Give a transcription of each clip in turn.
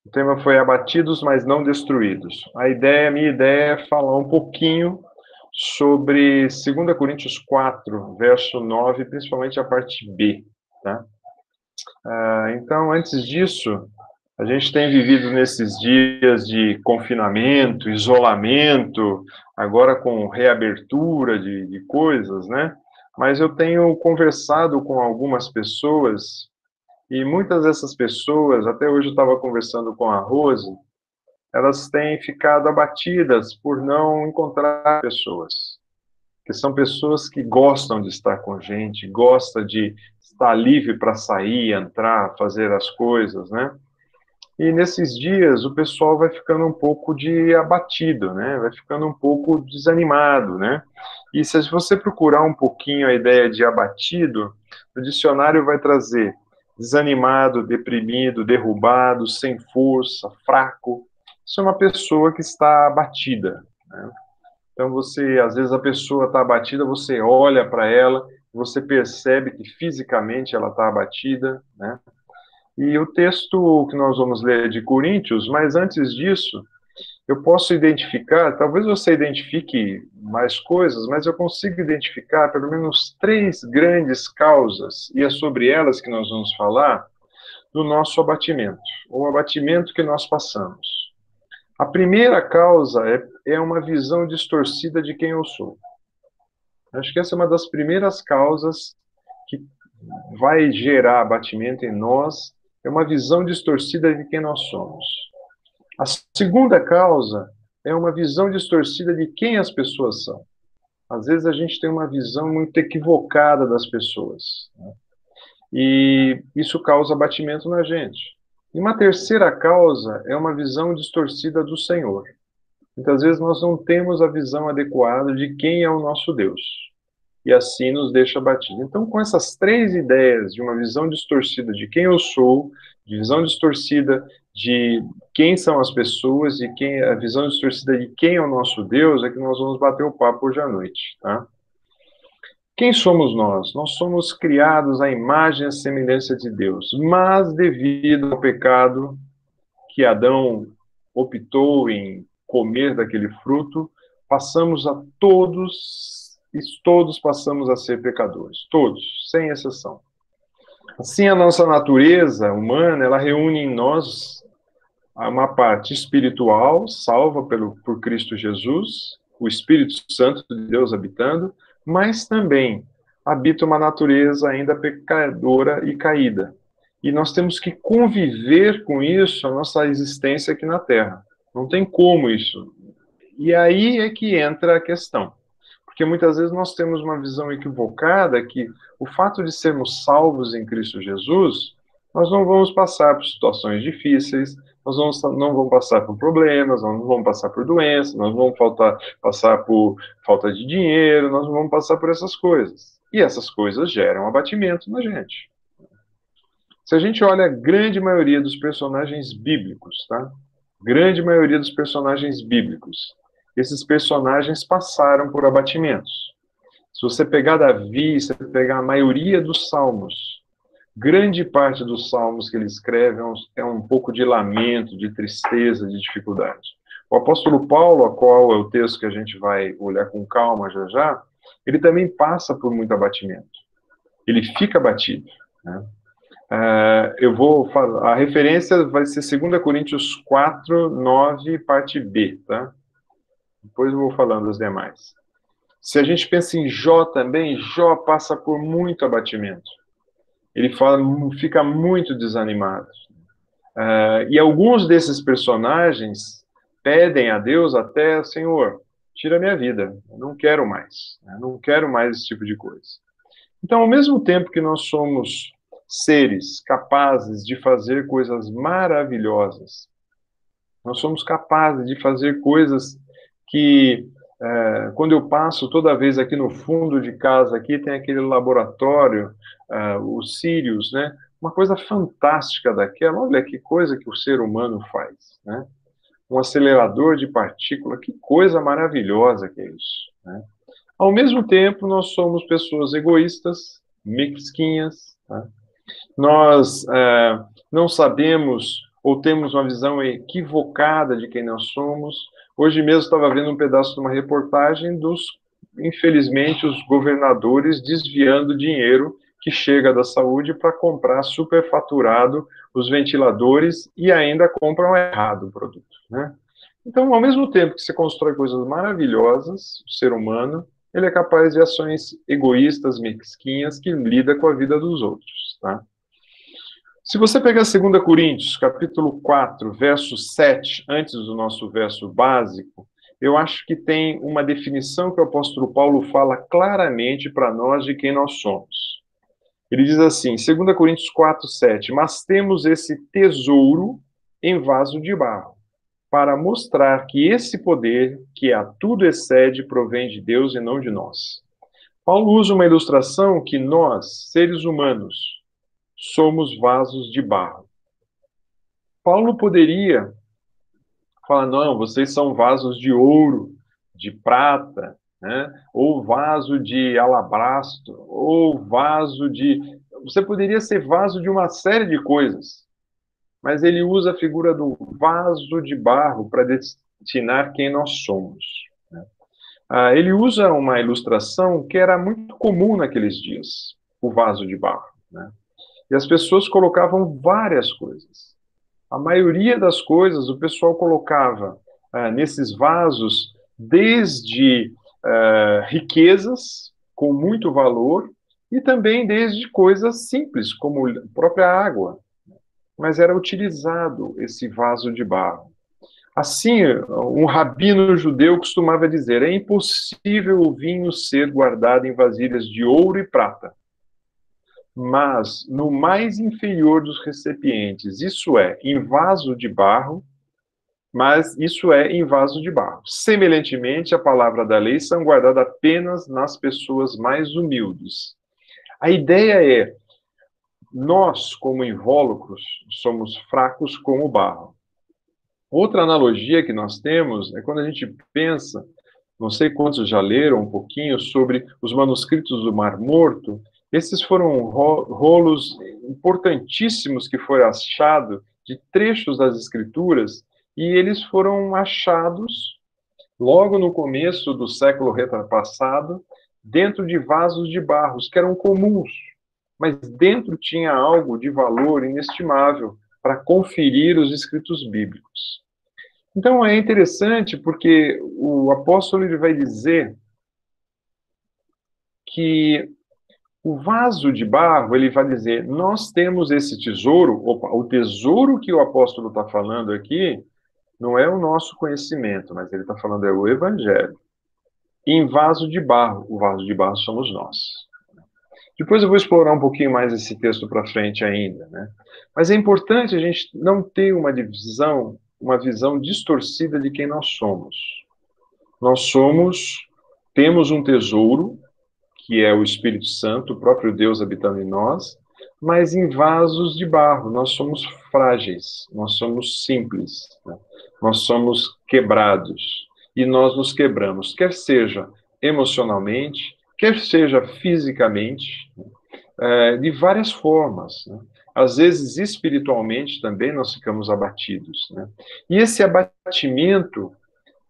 O tema foi abatidos, mas não destruídos. A minha ideia é falar um pouquinho sobre 2 Coríntios 4, verso 9, principalmente a parte B, tá? Então, antes disso, a gente tem vivido nesses dias de confinamento, isolamento, agora com reabertura de coisas, né? Mas eu tenho conversado com algumas pessoas, e muitas dessas pessoas, até hoje eu estava conversando com a Rose, elas têm ficado abatidas por não encontrar pessoas, que são pessoas que gostam de estar com gente, gosta de estar livre para sair, entrar, fazer as coisas, né? E nesses dias o pessoal vai ficando um pouco abatido, né? Vai ficando um pouco desanimado, né? E se você procurar um pouquinho a ideia de abatido, o dicionário vai trazer desanimado, deprimido, derrubado, sem força, fraco. Isso é uma pessoa que está abatida, né? Então você, às vezes a pessoa está abatida, você olha para ela, você percebe que fisicamente ela está abatida, né? E o texto que nós vamos ler é de Coríntios, mas antes disso, eu posso identificar, talvez você identifique mais coisas, mas eu consigo identificar pelo menos três grandes causas, e é sobre elas que nós vamos falar, do nosso abatimento, ou abatimento que nós passamos. A primeira causa é uma visão distorcida de quem eu sou. Acho que essa é uma das primeiras causas que vai gerar abatimento em nós, é uma visão distorcida de quem nós somos. A segunda causa é uma visão distorcida de quem as pessoas são. Às vezes a gente tem uma visão muito equivocada das pessoas, né? E isso causa abatimento na gente. E uma terceira causa é uma visão distorcida do Senhor. Muitas vezes nós não temos a visão adequada de quem é o nosso Deus, e assim nos deixa abatidos. Então, com essas três ideias de uma visão distorcida de quem eu sou, de visão distorcida de quem são as pessoas, e a visão distorcida de quem é o nosso Deus, é que nós vamos bater o papo hoje à noite, tá? Quem somos nós? Nós somos criados à imagem e semelhança de Deus, mas devido ao pecado que Adão optou em comer daquele fruto, passamos a todos passamos a ser pecadores, todos, sem exceção. Assim, a nossa natureza humana, ela reúne em nós uma parte espiritual, salva por Cristo Jesus, o Espírito Santo de Deus habitando, mas também habita uma natureza ainda pecadora e caída. E nós temos que conviver com isso, a nossa existência aqui na Terra. Não tem como isso. E aí é que entra a questão. Porque muitas vezes nós temos uma visão equivocada que o fato de sermos salvos em Cristo Jesus, nós não vamos passar por situações difíceis, não vamos passar por problemas, nós não vamos passar por doenças, nós não vamos passar por falta de dinheiro, nós não vamos passar por essas coisas. E essas coisas geram abatimento na gente. Se a gente olha a grande maioria dos personagens bíblicos, tá? Grande maioria dos personagens bíblicos, esses personagens passaram por abatimentos. Se você pegar Davi, se você pegar a maioria dos salmos, grande parte dos salmos que ele escreve é um pouco de lamento, de tristeza, de dificuldade. O apóstolo Paulo, a qual é o texto que a gente vai olhar com calma já já, ele também passa por muito abatimento. Ele fica abatido, né? Eu vou falar, a referência vai ser 2 Coríntios 4, 9, parte B, tá? Depois eu vou falando as demais. Se a gente pensa em Jó também, Jó passa por muito abatimento. Ele fica muito desanimado. E alguns desses personagens pedem a Deus até, Senhor, tira minha vida, eu não quero mais, eu não quero mais esse tipo de coisa. Então, ao mesmo tempo que nós somos seres capazes de fazer coisas maravilhosas, nós somos capazes de fazer coisas que, quando eu passo toda vez aqui no fundo de casa, aqui tem aquele laboratório, o Sirius, né? Uma coisa fantástica daquela, olha que coisa que o ser humano faz, né? Um acelerador de partícula, que coisa maravilhosa que é isso, né? Ao mesmo tempo, nós somos pessoas egoístas, mesquinhas, tá? Nós não sabemos ou temos uma visão equivocada de quem nós somos. Hoje mesmo estava vendo um pedaço de uma reportagem dos, infelizmente, os governadores desviando dinheiro que chega da saúde para comprar superfaturado os ventiladores e ainda compram errado o produto, né? Então, ao mesmo tempo que você constrói coisas maravilhosas, o ser humano, ele é capaz de ações egoístas, mesquinhas, que lida com a vida dos outros, tá? Se você pegar 2 Coríntios, capítulo 4, verso 7, antes do nosso verso básico, eu acho que tem uma definição que o apóstolo Paulo fala claramente para nós de quem nós somos. Ele diz assim, 2 Coríntios 4, 7, mas temos esse tesouro em vaso de barro, para mostrar que esse poder, que a tudo excede, provém de Deus e não de nós. Paulo usa uma ilustração que nós, seres humanos, somos vasos de barro. Paulo poderia falar, não, vocês são vasos de ouro, de prata, né? Ou vaso de alabastro, ou vaso de... Você poderia ser vaso de uma série de coisas, mas ele usa a figura do vaso de barro para destinar quem nós somos, né? Ele usa uma ilustração que era muito comum naqueles dias, o vaso de barro, né? E as pessoas colocavam várias coisas. A maioria das coisas o pessoal colocava nesses vasos desde riquezas com muito valor e também desde coisas simples, como a própria água. Mas era utilizado esse vaso de barro. Assim, um rabino judeu costumava dizer: é impossível o vinho ser guardado em vasilhas de ouro e prata, mas no mais inferior dos recipientes, isso é, em vaso de barro, mas isso é em vaso de barro. Semelhantemente, a palavra da lei são guardadas apenas nas pessoas mais humildes. A ideia é, nós, como invólucros, somos fracos como o barro. Outra analogia que nós temos é quando a gente pensa, não sei quantos já leram um pouquinho sobre os manuscritos do Mar Morto. Esses foram rolos importantíssimos que foram achados de trechos das Escrituras, e eles foram achados logo no começo do século retrasado, dentro de vasos de barros, que eram comuns, mas dentro tinha algo de valor inestimável para conferir os escritos bíblicos. Então é interessante porque o apóstolo ele vai dizer que o vaso de barro, ele vai dizer, nós temos esse tesouro, o tesouro que o apóstolo está falando aqui, não é o nosso conhecimento, mas ele está falando é o evangelho. Em vaso de barro, o vaso de barro somos nós. Depois eu vou explorar um pouquinho mais esse texto para frente ainda, né? Mas é importante a gente não ter uma visão distorcida de quem nós somos. Nós temos um tesouro, que é o Espírito Santo, o próprio Deus habitando em nós, mas em vasos de barro. Nós somos frágeis, nós somos simples, né? Nós somos quebrados. E nós nos quebramos, quer seja emocionalmente, quer seja fisicamente, de várias formas, né? Às vezes, espiritualmente também nós ficamos abatidos, né? E esse abatimento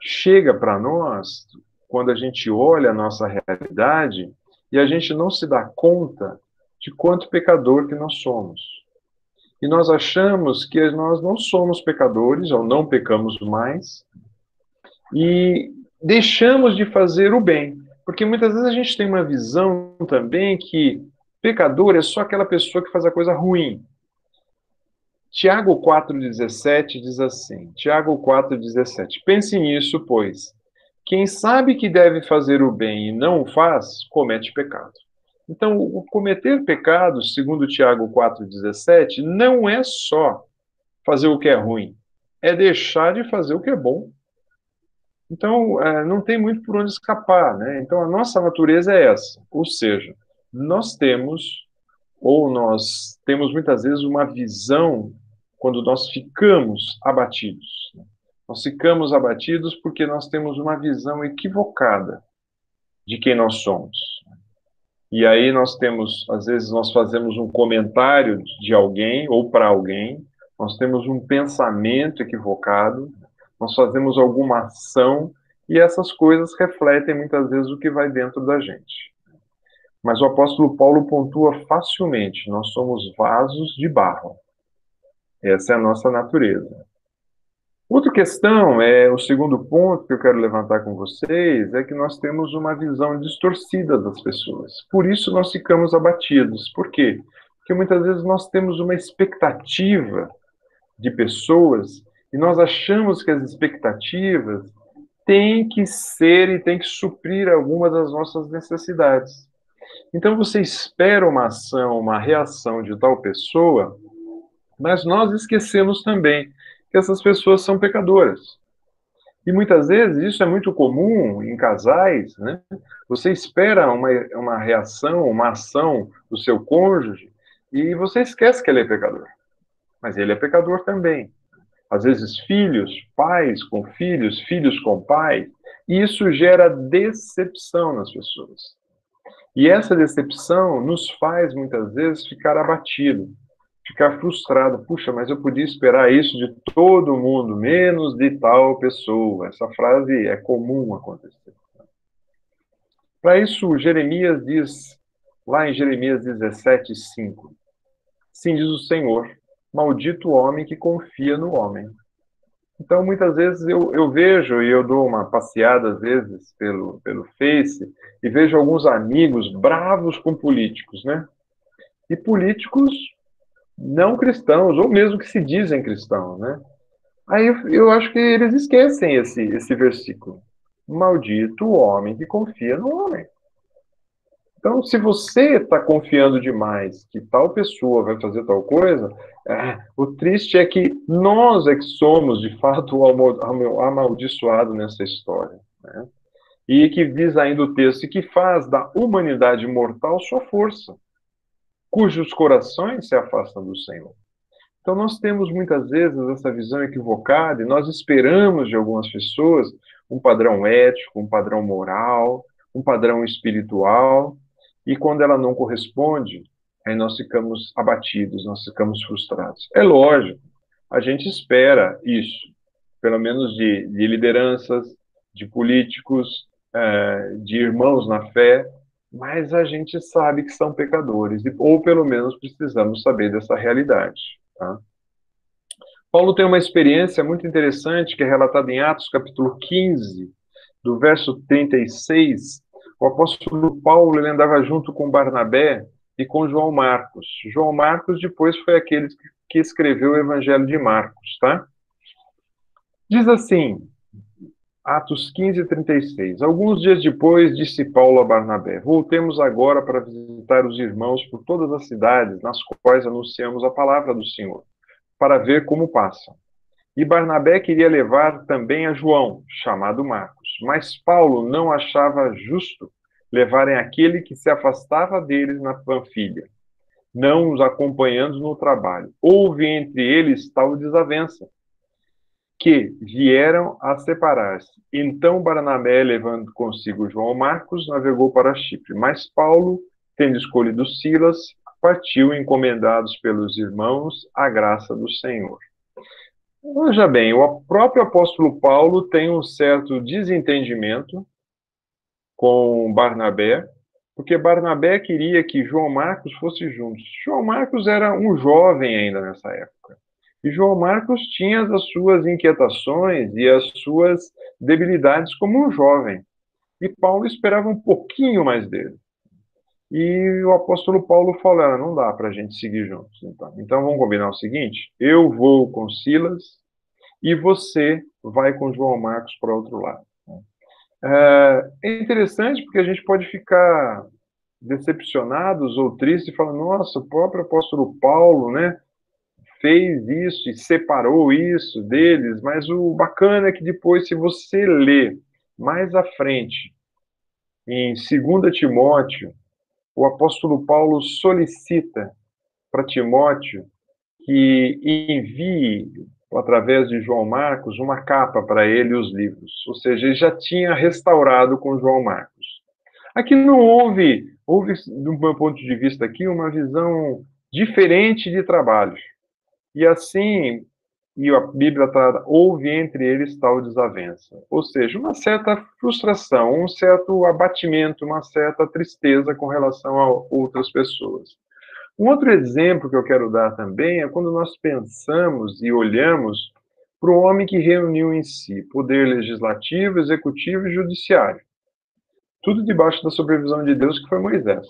chega para nós quando a gente olha a nossa realidade e a gente não se dá conta de quanto pecador que nós somos. E nós achamos que nós não somos pecadores, ou não pecamos mais, e deixamos de fazer o bem. Porque muitas vezes a gente tem uma visão também que pecador é só aquela pessoa que faz a coisa ruim. Tiago 4,17 diz assim, Tiago 4,17, pense nisso, pois, quem sabe que deve fazer o bem e não o faz, comete pecado. Então, o cometer pecado, segundo Tiago 4,17, não é só fazer o que é ruim, é deixar de fazer o que é bom. Então, não tem muito por onde escapar, né? Então, a nossa natureza é essa, ou seja, nós temos muitas vezes uma visão quando nós ficamos abatidos. Nós ficamos abatidos porque nós temos uma visão equivocada de quem nós somos. E aí às vezes nós fazemos um comentário de alguém ou para alguém, nós temos um pensamento equivocado, nós fazemos alguma ação e essas coisas refletem muitas vezes o que vai dentro da gente. Mas o apóstolo Paulo pontua facilmente: nós somos vasos de barro. Essa é a nossa natureza. Outra questão, o segundo ponto que eu quero levantar com vocês, é que nós temos uma visão distorcida das pessoas. Por isso nós ficamos abatidos. Por quê? Porque muitas vezes nós temos uma expectativa de pessoas e nós achamos que as expectativas têm que ser e têm que suprir algumas das nossas necessidades. Então você espera uma ação, uma reação de tal pessoa, mas nós esquecemos também que essas pessoas são pecadoras. E muitas vezes isso é muito comum em casais, né? Você espera uma reação, uma ação do seu cônjuge e você esquece que ele é pecador. Mas ele é pecador também. Às vezes filhos, pais com filhos, filhos com pais, e isso gera decepção nas pessoas. E essa decepção nos faz muitas vezes ficar abatido, ficar frustrado. Puxa, mas eu podia esperar isso de todo mundo, menos de tal pessoa. Essa frase é comum acontecer. Para isso, Jeremias diz, lá em Jeremias 17:5, assim diz o Senhor: maldito o homem que confia no homem. Então, muitas vezes eu vejo, e eu dou uma passeada, às vezes, pelo Face, e vejo alguns amigos bravos com políticos, né? E políticos não cristãos, ou mesmo que se dizem cristãos, né? Aí eu acho que eles esquecem esse versículo. Maldito o homem que confia no homem. Então, se você está confiando demais que tal pessoa vai fazer tal coisa, o triste é que nós é que somos, de fato, o amaldiçoado nessa história. Né? E que diz ainda o texto, e que faz da humanidade mortal sua força, cujos corações se afastam do Senhor. Então, nós temos muitas vezes essa visão equivocada e nós esperamos de algumas pessoas um padrão ético, um padrão moral, um padrão espiritual, e quando ela não corresponde, aí nós ficamos abatidos, nós ficamos frustrados. É lógico, a gente espera isso, pelo menos de lideranças, de políticos, de irmãos na fé, mas a gente sabe que são pecadores, ou pelo menos precisamos saber dessa realidade. Tá? Paulo tem uma experiência muito interessante que é relatada em Atos capítulo 15, do verso 36. O apóstolo Paulo ele andava junto com Barnabé e com João Marcos. João Marcos depois foi aquele que escreveu o Evangelho de Marcos, tá? Diz assim, Atos 15, 36. Alguns dias depois, disse Paulo a Barnabé: voltemos agora para visitar os irmãos por todas as cidades nas quais anunciamos a palavra do Senhor, para ver como passam. E Barnabé queria levar também a João, chamado Marcos. Mas Paulo não achava justo levarem aquele que se afastava deles na Panfilha, não os acompanhando no trabalho. Houve entre eles tal desavença, que vieram a separar-se. Então Barnabé, levando consigo João Marcos, navegou para Chipre. Mas Paulo, tendo escolhido Silas, partiu encomendados pelos irmãos à graça do Senhor. Veja bem, o próprio apóstolo Paulo tem um certo desentendimento com Barnabé, porque Barnabé queria que João Marcos fosse junto. João Marcos era um jovem ainda nessa época. E João Marcos tinha as suas inquietações e as suas debilidades como um jovem. E Paulo esperava um pouquinho mais dele. E o apóstolo Paulo falou: não dá para a gente seguir juntos. Então vamos combinar o seguinte: eu vou com Silas e você vai com João Marcos para outro lado. É interessante porque a gente pode ficar decepcionados ou tristes e falar: nossa, o próprio apóstolo Paulo, né, fez isso e separou isso deles, mas o bacana é que depois, se você ler mais à frente, em 2 Timóteo, o apóstolo Paulo solicita para Timóteo que envie, através de João Marcos, uma capa para ele e os livros. Ou seja, ele já tinha restaurado com João Marcos. Aqui não houve, do meu ponto de vista aqui, uma visão diferente de trabalho. E assim, e a Bíblia trata, houve entre eles tal desavença. Ou seja, uma certa frustração, um certo abatimento, uma certa tristeza com relação a outras pessoas. Um outro exemplo que eu quero dar também é quando nós pensamos e olhamos para o homem que reuniu em si poder legislativo, executivo e judiciário. Tudo debaixo da supervisão de Deus, que foi Moisés.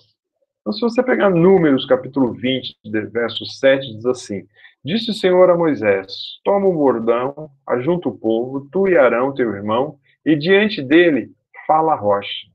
Então, se você pegar Números, capítulo 20, verso 7, diz assim: Disse o Senhor a Moisés: Toma o bordão, ajunta o povo, tu e Arão, teu irmão, e diante dele fala a rocha,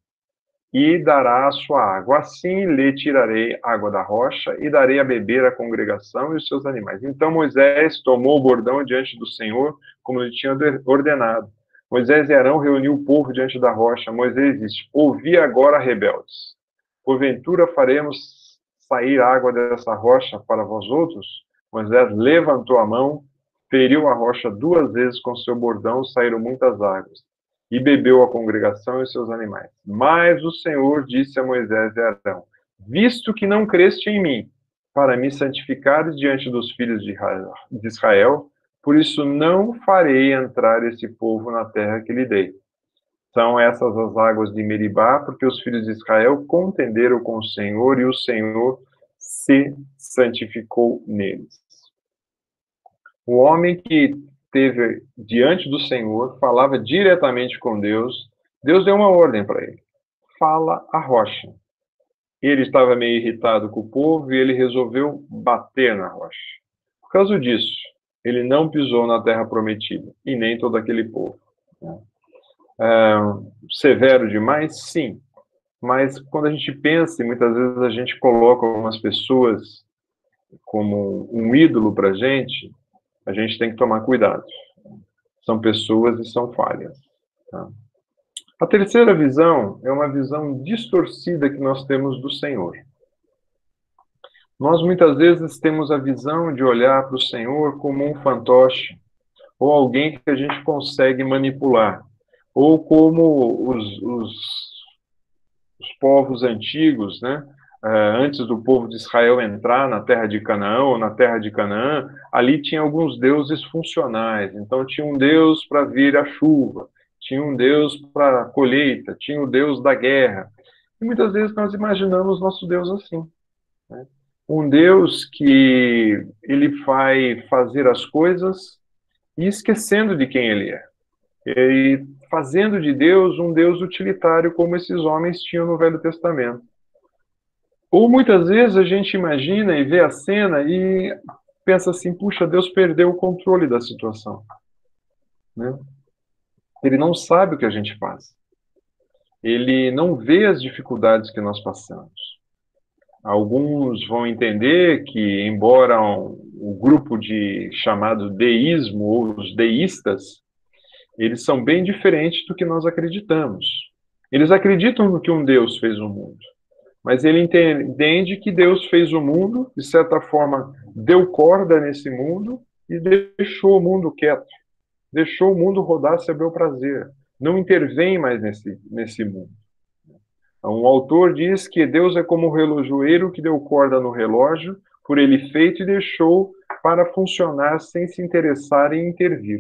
e dará a sua água. Assim lhe tirarei água da rocha, e darei a beber à congregação e os seus animais. Então Moisés tomou o bordão diante do Senhor, como lhe tinha ordenado. Moisés e Arão reuniu o povo diante da rocha. Moisés disse: Ouvi agora, rebeldes. Porventura faremos sair água dessa rocha para vós outros? Moisés levantou a mão, feriu a rocha 2 vezes com seu bordão, saíram muitas águas. E bebeu a congregação e seus animais. Mas o Senhor disse a Moisés e Arão: Visto que não creste em mim, para me santificares diante dos filhos de Israel, por isso não farei entrar esse povo na terra que lhe dei. São essas as águas de Meribá, porque os filhos de Israel contenderam com o Senhor, e o Senhor se santificou neles. O homem que esteve diante do Senhor, falava diretamente com Deus, Deus deu uma ordem para ele: fala a rocha. Ele estava meio irritado com o povo e ele resolveu bater na rocha. Por causa disso, ele não pisou na terra prometida, e nem todo aquele povo. Severo demais? Sim. Mas quando a gente pensa, e muitas vezes a gente coloca algumas pessoas como um ídolo para a gente tem que tomar cuidado. São pessoas e são falhas. Tá? A terceira visão é uma visão distorcida que nós temos do Senhor. Nós muitas vezes temos a visão de olhar para o Senhor como um fantoche, ou alguém que a gente consegue manipular, ou como os povos antigos, né? Antes do povo de Israel entrar na terra de Canaã, ou na terra de Canaã, ali tinha alguns deuses funcionais. Então tinha um deus para vir a chuva, tinha um deus para a colheita, tinha o deus da guerra. E muitas vezes nós imaginamos nosso Deus assim, né? Um Deus que ele vai fazer as coisas e esquecendo de quem ele é. E fazendo de Deus um Deus utilitário, como esses homens tinham no Velho Testamento. Ou muitas vezes a gente imagina e vê a cena e pensa assim: puxa, Deus perdeu o controle da situação, né? Ele não sabe o que a gente faz. Ele não vê as dificuldades que nós passamos. Alguns vão entender que, embora o grupo chamado deísmo, ou os deístas, eles são bem diferentes do que nós acreditamos. Eles acreditam que um Deus fez o mundo, mas ele entende que Deus fez o mundo, de certa forma, deu corda nesse mundo e deixou o mundo quieto, deixou o mundo rodar a seu bel prazer, não intervém mais nesse mundo. Um autor diz que Deus é como o relojoeiro que deu corda no relógio, por ele feito, e deixou para funcionar sem se interessar em intervir.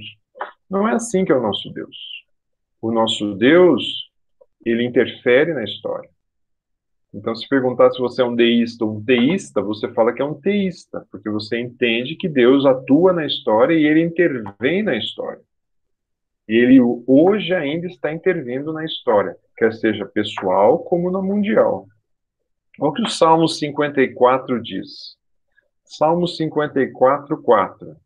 Não é assim que é o nosso Deus. O nosso Deus, ele interfere na história. Então, se perguntar se você é um deísta ou um teísta, você fala que é um teísta, porque você entende que Deus atua na história e ele intervém na história. Ele hoje ainda está intervindo na história, quer seja pessoal como na mundial. Olha o que o Salmo 54 diz. Salmo 54, 4.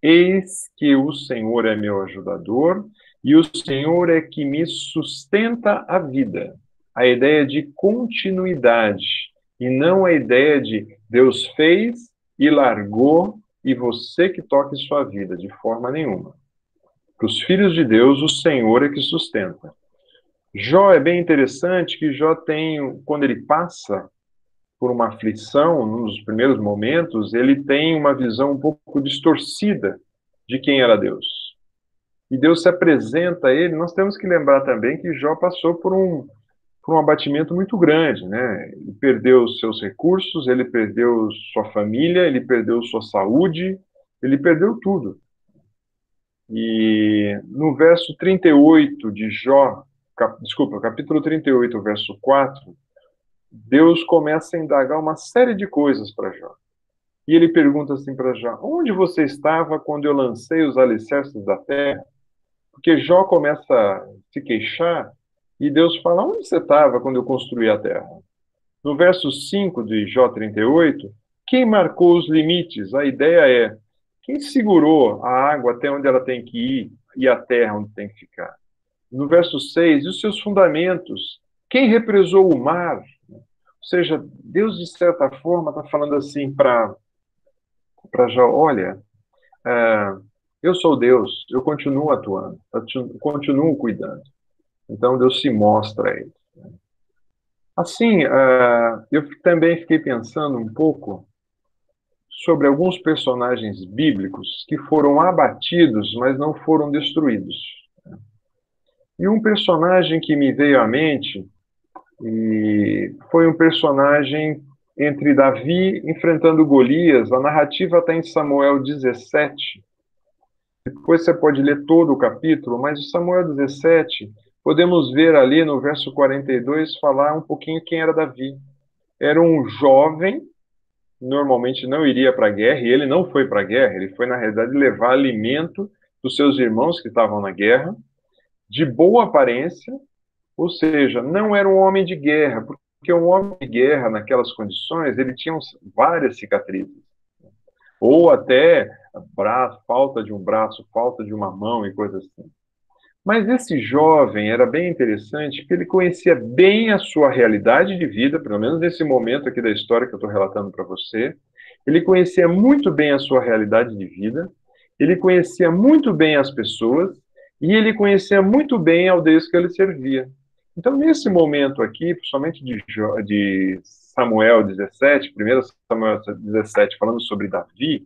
Eis que o Senhor é meu ajudador, e o Senhor é que me sustenta a vida. A ideia de continuidade, e não a ideia de Deus fez e largou, e você que toque sua vida, de forma nenhuma. Para os filhos de Deus, o Senhor é que sustenta. Jó é bem interessante que Jó tem, quando ele passa por uma aflição, nos primeiros momentos, ele tem uma visão um pouco distorcida de quem era Deus. E Deus se apresenta a ele. Nós temos que lembrar também que Jó passou por um abatimento muito grande, né? Ele perdeu seus recursos, ele perdeu sua família, ele perdeu sua saúde, Ele perdeu tudo. E no verso 38 de Jó, capítulo 38, verso 4, Deus começa a indagar uma série de coisas para Jó. E ele pergunta assim para Jó: onde você estava quando eu lancei os alicerces da terra? Porque Jó começa a se queixar e Deus fala: onde você estava quando eu construí a terra? No verso 5 de Jó 38, quem marcou os limites? A ideia é: quem segurou a água até onde ela tem que ir e a terra onde tem que ficar? No verso 6, e os seus fundamentos? Quem represou o mar? Ou seja, Deus, de certa forma, está falando assim para Jó: olha, é, eu sou Deus, eu continuo atuando, eu continuo cuidando. Então Deus se mostra a ele. Assim, eu também fiquei pensando um pouco sobre alguns personagens bíblicos que foram abatidos, mas não foram destruídos. E um personagem que me veio à mente e foi um personagem entre Davi enfrentando Golias. A narrativa está em Samuel 17. Depois você pode ler todo o capítulo, mas em Samuel 17, podemos ver ali no verso 42 falar um pouquinho quem era Davi. Era um jovem, normalmente não iria para a guerra, e ele não foi para a guerra, ele foi, na realidade, levar alimento dos seus irmãos que estavam na guerra, de boa aparência, ou seja, não era um homem de guerra, porque um homem de guerra, naquelas condições, ele tinha várias cicatrizes, ou até falta de um braço, falta de uma mão e coisas assim. Mas esse jovem era bem interessante, porque ele conhecia bem a sua realidade de vida, pelo menos nesse momento aqui da história que eu estou relatando para você. Ele conhecia muito bem a sua realidade de vida, ele conhecia muito bem as pessoas, e ele conhecia muito bem ao Deus que ele servia. Então, nesse momento aqui, principalmente de Samuel 17, 1 Samuel 17, falando sobre Davi,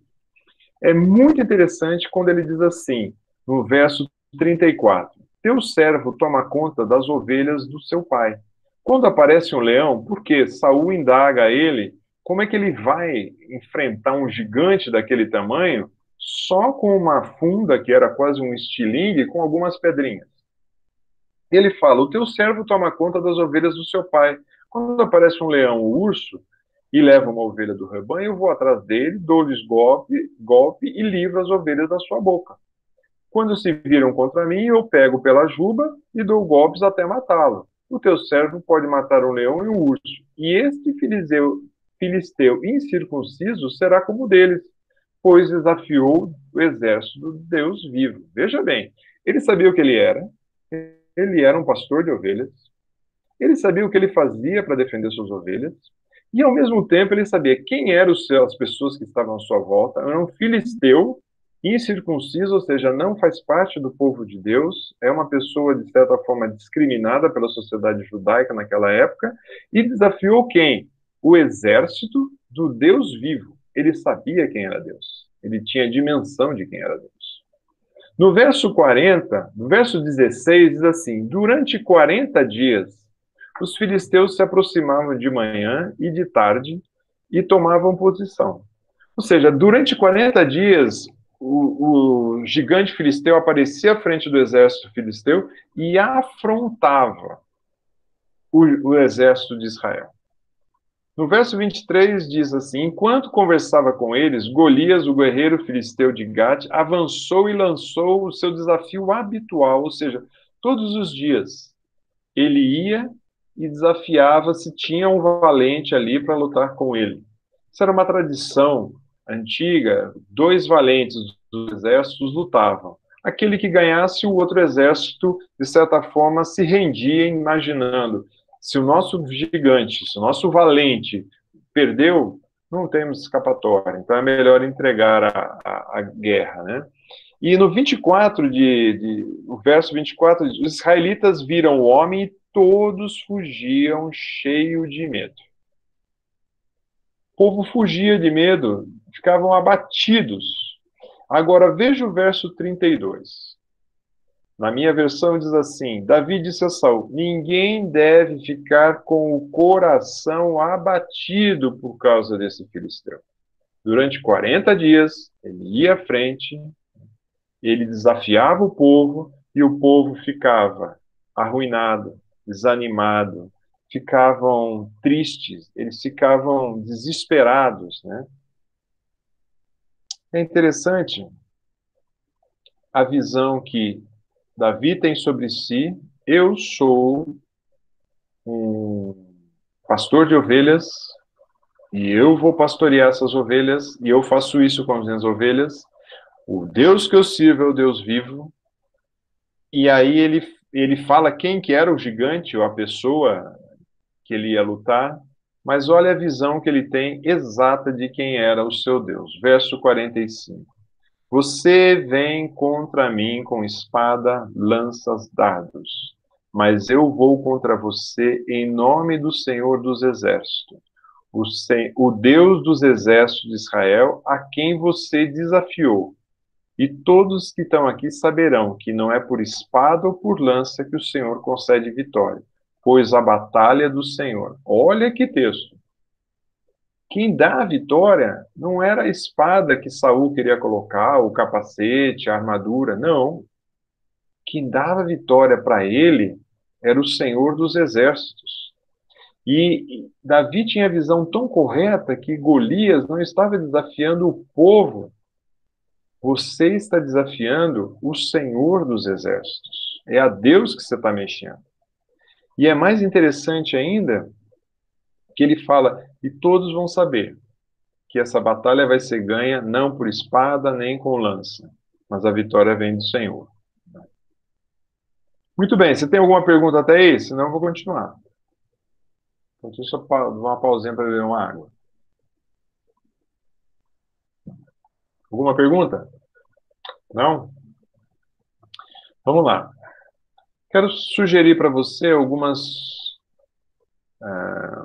é muito interessante quando ele diz assim, no verso 34, teu servo toma conta das ovelhas do seu pai. Quando aparece um leão, porque Saul indaga a ele como é que ele vai enfrentar um gigante daquele tamanho só com uma funda, que era quase um estilingue, com algumas pedrinhas. Ele fala, o teu servo toma conta das ovelhas do seu pai. Quando aparece um leão ou urso, e leva uma ovelha do rebanho, eu vou atrás dele, dou-lhes golpe e livro as ovelhas da sua boca. Quando se viram contra mim, eu pego pela juba e dou golpes até matá-lo. O teu servo pode matar um leão e um urso, e este filisteu incircunciso será como deles, pois desafiou o exército do Deus vivo. Veja bem, ele sabia o que ele era um pastor de ovelhas, ele sabia o que ele fazia para defender suas ovelhas, e ao mesmo tempo ele sabia quem eram as pessoas que estavam à sua volta. Era um filisteu incircunciso, ou seja, não faz parte do povo de Deus, é uma pessoa, de certa forma, discriminada pela sociedade judaica naquela época, e desafiou quem? O exército do Deus vivo. Ele sabia quem era Deus, ele tinha dimensão de quem era Deus. No verso 40, no verso 16, diz assim: durante 40 dias, os filisteus se aproximavam de manhã e de tarde e tomavam posição. Ou seja, durante 40 dias, o gigante filisteu aparecia à frente do exército filisteu e afrontava o exército de Israel. No verso 23 diz assim: enquanto conversava com eles, Golias, o guerreiro filisteu de Gate, avançou e lançou o seu desafio habitual, ou seja, todos os dias ele ia e desafiava se tinha um valente ali para lutar com ele. Isso era uma tradição antiga, dois valentes dos exércitos lutavam. Aquele que ganhasse, o outro exército, de certa forma, se rendia, imaginando: se o nosso gigante, se o nosso valente perdeu, não temos escapatória, então é melhor entregar a guerra, né? E no 24 no verso 24, os israelitas viram o homem e todos fugiam cheio de medo. O povo fugia de medo, ficavam abatidos. Agora veja o verso 32. Na minha versão diz assim: Davi disse a Saul: ninguém deve ficar com o coração abatido por causa desse filisteu. Durante 40 dias, ele ia à frente, ele desafiava o povo, e o povo ficava arruinado, desanimado, ficavam tristes, eles ficavam desesperados, né? É interessante a visão que Davi tem sobre si. Eu sou um pastor de ovelhas e eu vou pastorear essas ovelhas e eu faço isso com as minhas ovelhas. O Deus que eu sirvo é o Deus vivo. E aí ele fala quem que era o gigante ou a pessoa que ele ia lutar, mas olha a visão que ele tem exata de quem era o seu Deus. Verso 45. Você vem contra mim com espada, lanças, dardos, mas eu vou contra você em nome do Senhor dos Exércitos, o Deus dos exércitos de Israel, a quem você desafiou. E todos que estão aqui saberão que não é por espada ou por lança que o Senhor concede vitória, pois a batalha é do Senhor. Olha que texto. Quem dá a vitória não era a espada que Saul queria colocar, o capacete, a armadura, não. Quem dava a vitória para ele era o Senhor dos Exércitos. E Davi tinha a visão tão correta que Golias não estava desafiando o povo. Você está desafiando o Senhor dos Exércitos. É a Deus que você está mexendo. E é mais interessante ainda que ele fala, e todos vão saber que essa batalha vai ser ganha não por espada nem com lança, mas a vitória vem do Senhor. Muito bem, você tem alguma pergunta até aí? Senão eu vou continuar. Então, deixa eu dar uma pausinha para beber uma água. Alguma pergunta? Não? Vamos lá. Quero sugerir para você algumas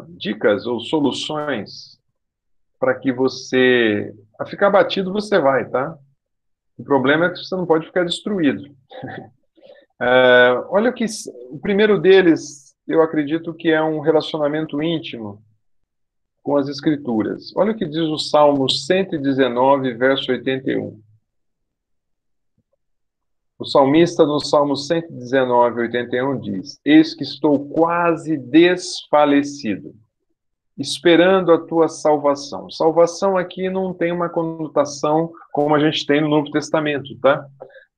dicas ou soluções para que você... A ficar batido você vai, tá? O problema é que você não pode ficar destruído. Olha que o primeiro deles, eu acredito que é um relacionamento íntimo com as Escrituras. Olha o que diz o Salmo 119, verso 81. O salmista, no Salmo 119, 81, diz: Eis que estou quase desfalecido, esperando a tua salvação. Salvação aqui não tem uma conotação como a gente tem no Novo Testamento, tá?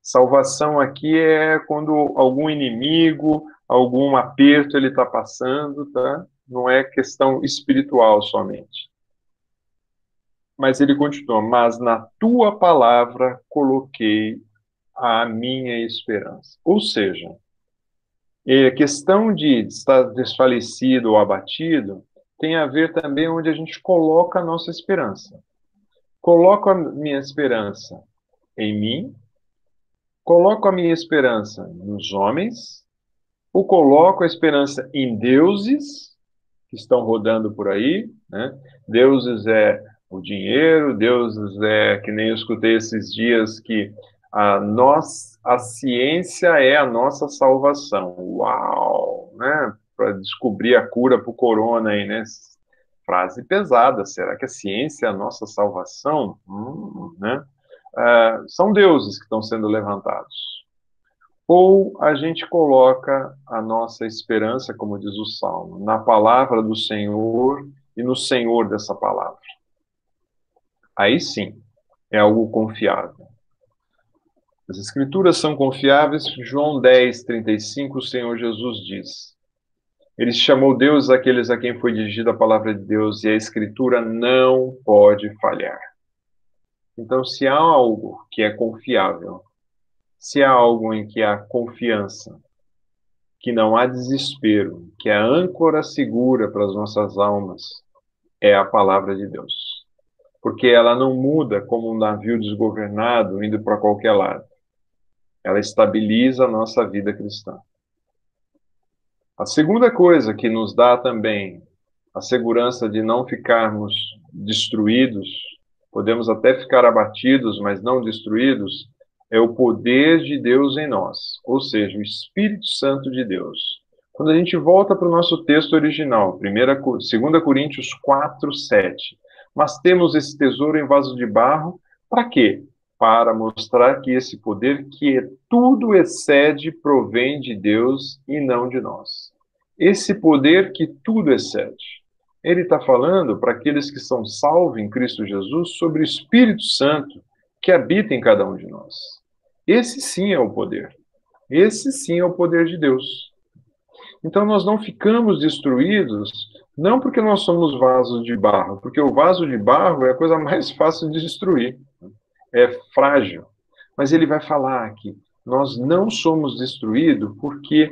Salvação aqui é quando algum inimigo, algum aperto ele está passando, tá? Não é questão espiritual somente. Mas ele continua, mas na tua palavra coloquei a minha esperança. Ou seja, a questão de estar desfalecido ou abatido tem a ver também onde a gente coloca a nossa esperança. Coloco a minha esperança em mim, coloco a minha esperança nos homens, ou coloco a esperança em deuses que estão rodando por aí, né? Deuses é o dinheiro, deuses é, que nem eu escutei esses dias, que a ciência é a nossa salvação. Uau! Né? Para descobrir a cura para o corona aí, né? Frase pesada. Será que a ciência é a nossa salvação? Né? São deuses que estão sendo levantados. Ou a gente coloca a nossa esperança, como diz o Salmo, na palavra do Senhor e no Senhor dessa palavra. Aí sim, é algo confiável. As Escrituras são confiáveis. João 10, 35, o Senhor Jesus diz: Ele chamou Deus aqueles a quem foi dirigida a palavra de Deus, e a Escritura não pode falhar. Então, se há algo que é confiável, se há algo em que há confiança, que não há desespero, que a âncora segura para as nossas almas é a palavra de Deus. Porque ela não muda como um navio desgovernado indo para qualquer lado. Ela estabiliza a nossa vida cristã. A segunda coisa que nos dá também a segurança de não ficarmos destruídos, podemos até ficar abatidos, mas não destruídos, é o poder de Deus em nós, ou seja, o Espírito Santo de Deus. Quando a gente volta para o nosso texto original, 2 Coríntios 4, 7, Mas temos esse tesouro em vaso de barro, para quê? Para mostrar que esse poder, que tudo excede, provém de Deus e não de nós. Esse poder que tudo excede. Ele está falando para aqueles que são salvos em Cristo Jesus sobre o Espírito Santo que habita em cada um de nós. Esse sim é o poder. Esse sim é o poder de Deus. Então nós não ficamos destruídos, não porque nós somos vasos de barro, porque o vaso de barro é a coisa mais fácil de destruir, é frágil. Mas ele vai falar que nós não somos destruídos porque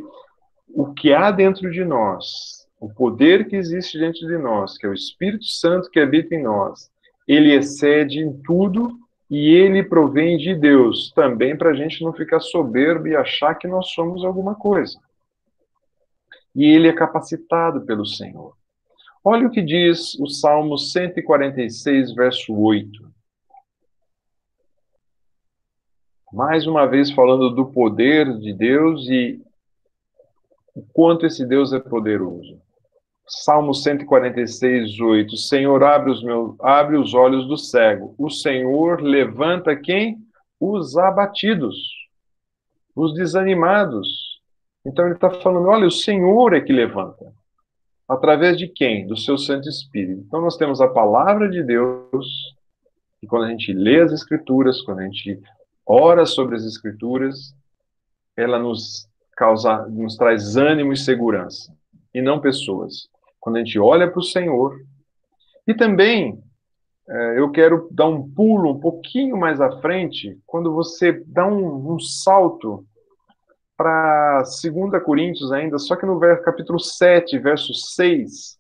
o que há dentro de nós, o poder que existe dentro de nós, que é o Espírito Santo que habita em nós, ele excede em tudo e ele provém de Deus, também para a gente não ficar soberbo e achar que nós somos alguma coisa. E ele é capacitado pelo Senhor. Olha o que diz o Salmo 146, verso 8. Mais uma vez falando do poder de Deus e o quanto esse Deus é poderoso. Salmo 146, 8. Senhor, abre os olhos do cego. O Senhor levanta quem? Os abatidos, os desanimados. Então ele está falando, olha, o Senhor é que levanta. Através de quem? Do seu Santo Espírito. Então nós temos a palavra de Deus, e quando a gente lê as Escrituras, quando a gente ora sobre as Escrituras, ela nos traz ânimo e segurança, e não pessoas. Quando a gente olha para o Senhor, e também eu quero dar um pulo um pouquinho mais à frente, quando você dá um salto para 2 Coríntios ainda, só que no capítulo 7, verso 6,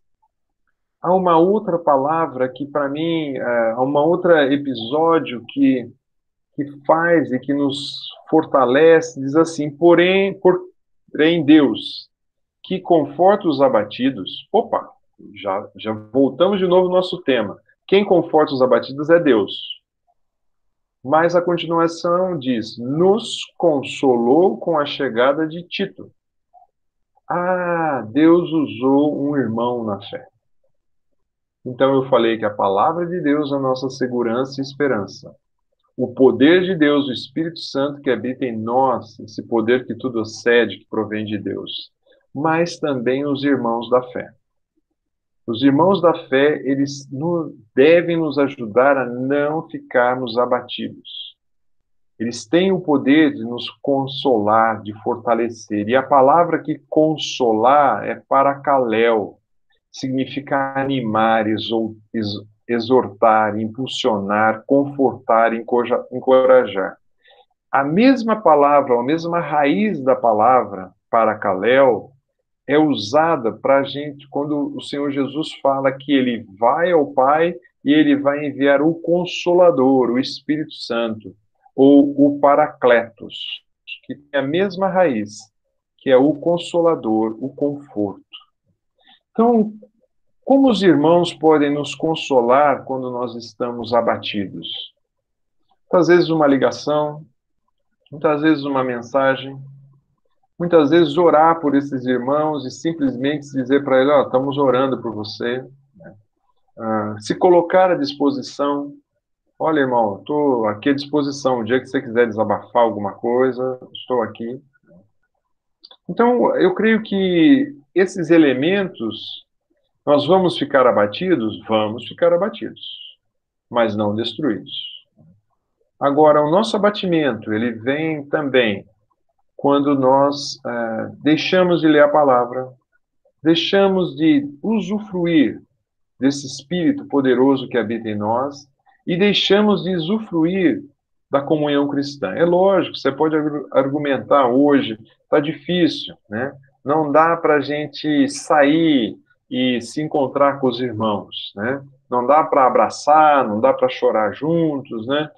há uma outra palavra que, para mim, há uma outra episódio que faz e que nos fortalece, diz assim, porém Deus, que conforta os abatidos. Opa, já voltamos de novo ao nosso tema. Quem conforta os abatidos é Deus. Mas a continuação diz, nos consolou com a chegada de Tito. Ah, Deus usou um irmão na fé. Então eu falei que a palavra de Deus é a nossa segurança e esperança. O poder de Deus, o Espírito Santo que habita em nós, esse poder que tudo excede, que provém de Deus. Mas também os irmãos da fé. Os irmãos da fé, eles devem nos ajudar a não ficarmos abatidos. Eles têm o poder de nos consolar, de fortalecer. E a palavra que consolar é paracaléu. Significa animar, exortar, impulsionar, confortar, encorajar. A mesma palavra, a mesma raiz da palavra paracaléu é usada para a gente quando o Senhor Jesus fala que ele vai ao Pai e ele vai enviar o Consolador, o Espírito Santo, ou o Paracletos, que tem a mesma raiz, que é o Consolador, o conforto. Então, como os irmãos podem nos consolar quando nós estamos abatidos? Muitas vezes uma ligação, muitas vezes uma mensagem, muitas vezes orar por esses irmãos e simplesmente dizer para eles, estamos orando por você. Se colocar à disposição. Olha, irmão, estou aqui à disposição. O dia que você quiser desabafar alguma coisa, estou aqui. Então, eu creio que esses elementos, nós vamos ficar abatidos? Vamos ficar abatidos, mas não destruídos. Agora, o nosso abatimento, ele vem também quando nós deixamos de ler a palavra, deixamos de usufruir desse Espírito poderoso que habita em nós e deixamos de usufruir da comunhão cristã. É lógico, você pode argumentar hoje, está difícil, né? Não dá para a gente sair e se encontrar com os irmãos, né? Não dá para abraçar, não dá para chorar juntos, né?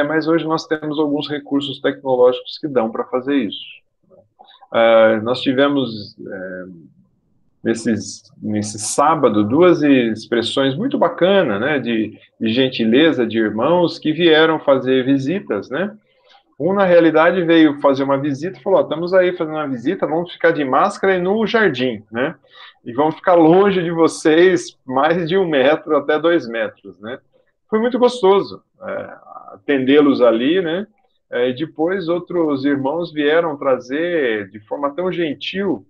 Mas hoje nós temos alguns recursos tecnológicos que dão para fazer isso. Nós tivemos nesse sábado duas expressões muito bacanas, né, de gentileza de irmãos que vieram fazer visitas, né? Um, na realidade, veio fazer uma visita e falou: ó, estamos aí fazendo uma visita, vamos ficar de máscara e no jardim, né? E vamos ficar longe de vocês mais de 1 metro até 2 metros, né? Foi muito gostoso atendê-los ali, né? E depois outros irmãos vieram trazer de forma tão gentil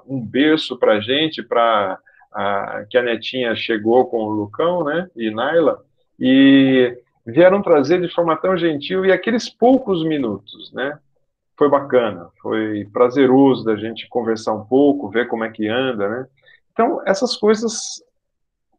um berço para a gente, que a netinha chegou com o Lucão, né? E Naila, e vieram trazer de forma tão gentil, e aqueles poucos minutos, né? Foi bacana, foi prazeroso da gente conversar um pouco, ver como é que anda, né? Então, essas coisas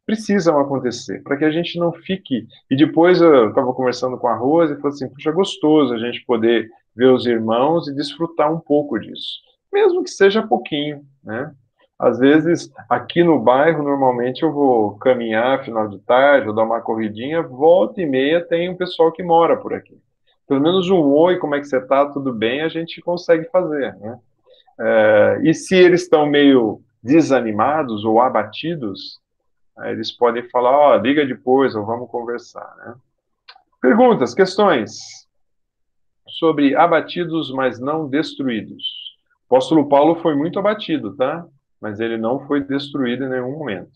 precisam acontecer, para que a gente não fique... E depois eu estava conversando com a Rose e falei assim, puxa, é gostoso a gente poder ver os irmãos e desfrutar um pouco disso, mesmo que seja pouquinho, né? Às vezes, aqui no bairro, normalmente eu vou caminhar final de tarde, vou dar uma corridinha, volta e meia tem um pessoal que mora por aqui. Pelo menos um oi, como é que você está, tudo bem, a gente consegue fazer, né? E se eles estão meio desanimados ou abatidos, aí eles podem falar, ó, liga depois, ou vamos conversar, né? Perguntas, questões sobre abatidos, mas não destruídos. O apóstolo Paulo foi muito abatido, tá? Mas ele não foi destruído em nenhum momento.